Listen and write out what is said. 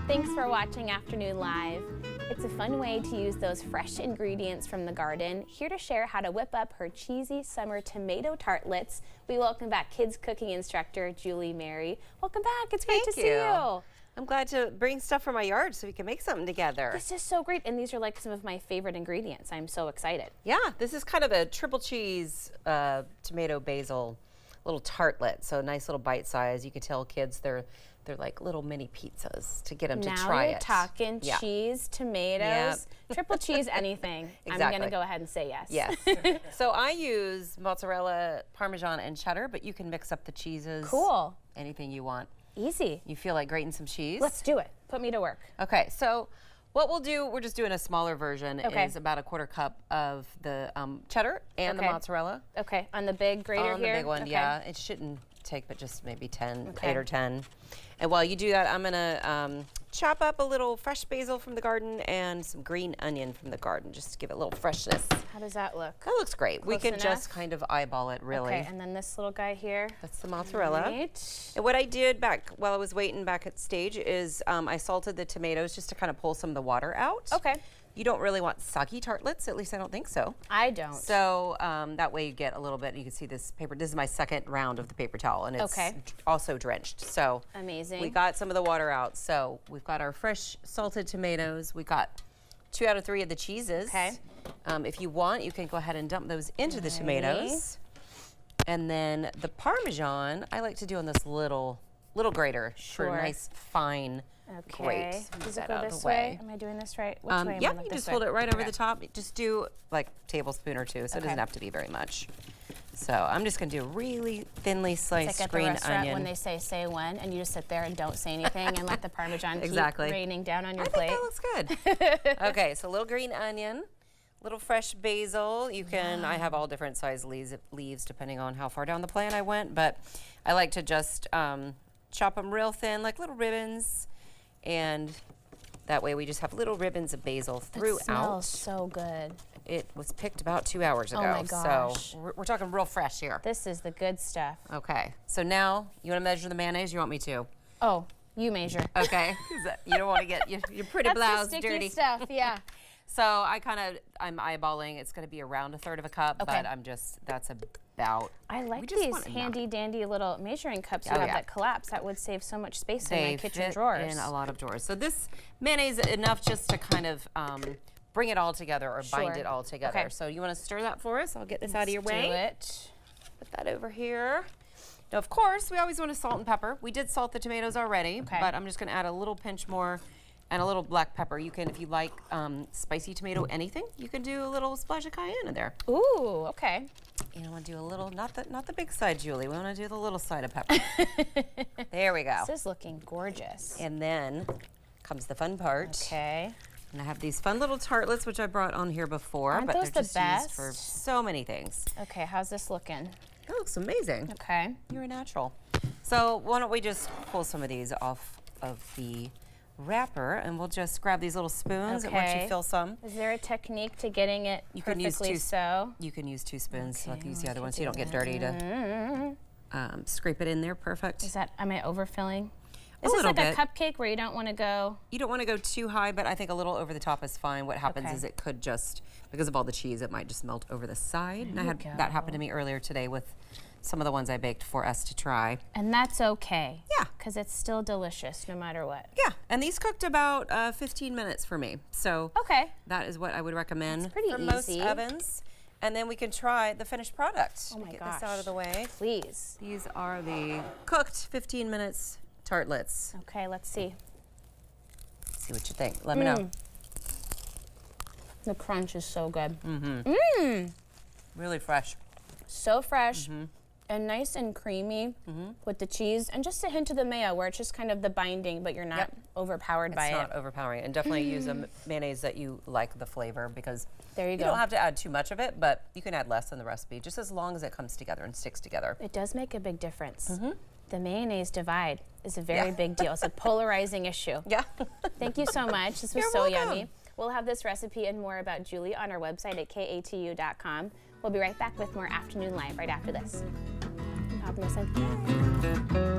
Thanks for watching Afternoon Live. It's a fun way to use those fresh ingredients from the garden. Here to share how to whip up her cheesy summer tomato tartlets, we welcome back kids cooking instructor Julie Mary. Welcome back. It's great to see you. I'm glad to bring stuff from my yard so we can make something together. This is so great, and these are like some of my favorite ingredients. I'm so excited. Yeah, this is kind of a triple cheese tomato basil little tartlet, so a nice little bite size. You can tell kids they're like little mini pizzas to get them to try it. Now you're talking cheese, tomatoes, triple cheese, anything. Exactly. I'm gonna go ahead and say yes. Yes. So I use mozzarella, parmesan, and cheddar, but you can mix up the cheeses. Cool. Anything you want. Easy. You feel like grating some cheese? Let's do it. Put me to work. Okay, so what we'll do, we're just doing a smaller version, is about a 1/4 cup of the cheddar and the mozzarella. Okay, on the big grater here? On the big one, yeah. It shouldn't take but just maybe 8 or 10. And while you do that, I'm gonna chop up a little fresh basil from the garden and some green onion from the garden, just to give it a little freshness. How does that look? That looks great. We can just kind of eyeball it, really. Okay, and then this little guy here. That's the mozzarella. Right. And what I did back while I was waiting back at stage is I salted the tomatoes just to kind of pull some of the water out. Okay. You don't really want soggy tartlets, at least I don't think so. I don't. So that way you get a little bit, you can see this paper, this is my second round of the paper towel, and it's also drenched. So amazing. We got some of the water out. So we've got our fresh salted tomatoes. We got 2 out of 3 of the cheeses. Okay. If you want, you can go ahead and dump those into the tomatoes. And then the Parmesan, I like to do on this little grater for a nice fine grate. Does it go this way? Am I doing this right? Which way? Yeah, you just hold it right over the top. Just do like a tablespoon or 2, so it doesn't have to be very much. So I'm just going to do a really thinly sliced like green at the restaurant onion. When they say when, and you just sit there and don't say anything and let the Parmesan keep raining down on your plate. I think that looks good. Okay, so a little green onion, little fresh basil. You can, I have all different size leaves depending on how far down the plant I went, but I like to just chop them real thin, like little ribbons. And that way we just have little ribbons of basil throughout. It smells so good. It was picked about 2 hours ago. Oh my gosh. So we're talking real fresh here. This is the good stuff. Okay, so now you want to measure the mayonnaise? You want me to? Oh, you measure. Okay, you don't want to get your pretty blouse the dirty. stuff, yeah. So I'm eyeballing. It's going to be around 1/3 cup, but that's about. I like these handy dandy little measuring cups you have that collapse. That would save so much space in my kitchen drawers. In a lot of drawers. So this mayonnaise is enough just to kind of bring it all together or bind it all together. Okay. So you want to stir that for us? I'll get this out of your way. Do it. Put that over here. Now, of course, we always want to salt and pepper. We did salt the tomatoes already, but I'm just going to add a little pinch more. And a little black pepper. You can, if you like spicy tomato anything, you can do a little splash of cayenne in there. Ooh, okay. You know, want to do a little, not the big side, Julie. We want to do the little side of pepper. There we go. This is looking gorgeous. And then comes the fun part. Okay. And I have these fun little tartlets, which I brought on here before. Aren't those they're the best? Used for so many things. Okay, how's this looking? That looks amazing. Okay. You're a natural. So why don't we just pull some of these off of the wrapper, and we'll just grab these little spoons. And once you fill some, is there a technique to getting it perfectly so? You can use 2 spoons, like use the other one, so you don't get dirty. To scrape it in there, perfect. Is that? Am I overfilling? Is this like a cupcake where you don't want to go? You don't want to go too high, but I think a little over the top is fine. What happens is it could just, because of all the cheese, it might just melt over the side. And I had that happen to me earlier today with some of the ones I baked for us to try. And that's okay. Yeah. Because it's still delicious no matter what. Yeah, and these cooked about 15 minutes for me. So that is what I would recommend for most ovens. And then we can try the finished product. Oh my gosh. Get this out of the way. Please. These are the cooked 15 minutes tartlets. Okay, let's see. See what you think. Let me know. The crunch is so good. Really fresh. So fresh. And nice and creamy with the cheese, and just a hint of the mayo, where it's just kind of the binding, but you're not overpowered by it. It's not overpowering. And definitely use a mayonnaise that you like the flavor, because you don't have to add too much of it, but you can add less in the recipe, just as long as it comes together and sticks together. It does make a big difference. The mayonnaise divide is a very big deal. It's a polarizing issue. Yeah. Thank you so much. This was so yummy. We'll have this recipe and more about Julie on our website at katu.com. We'll be right back with more Afternoon Live right after this. Pop this in.